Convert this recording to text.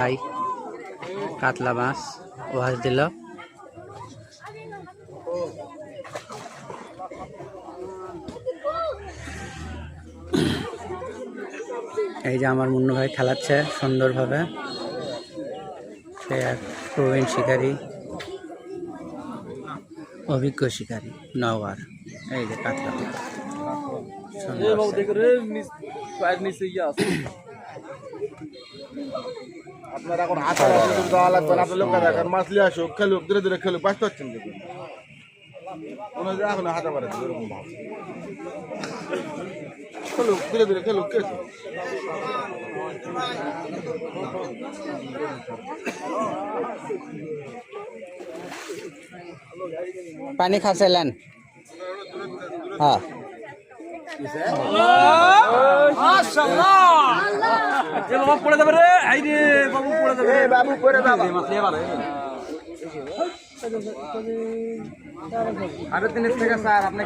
ভাই কাতলা মাছ ওয়াজ দিল। এই যে আমার মুন্নু ভাই খেলাচ্ছে সুন্দরভাবে, সে এক প্রবীণ শিকারী, অভিজ্ঞ শিকারী নওয়ার। এই যে কাতলা আপনার এখন হাতে দেওয়া লাগবে না, আপনার লোক দেখেন মাছ লিয়ে আসুক, খেলুক, ধীরে ধীরে খেলুক, ব্যস্ত হচ্ছেন দেখুন এখন হাতে পারে এরকম ভাব খেলুক, ধীরে ধীরে খেলুক, কে আছে? পানি খাচ্ছিলেন? হ্যাঁ বাবু পড়ে যাবে রে, আই রে বাবু পড়ে যাবে, বাবু করে বাবা আরে দিনের থেকে স্যার আপনাকে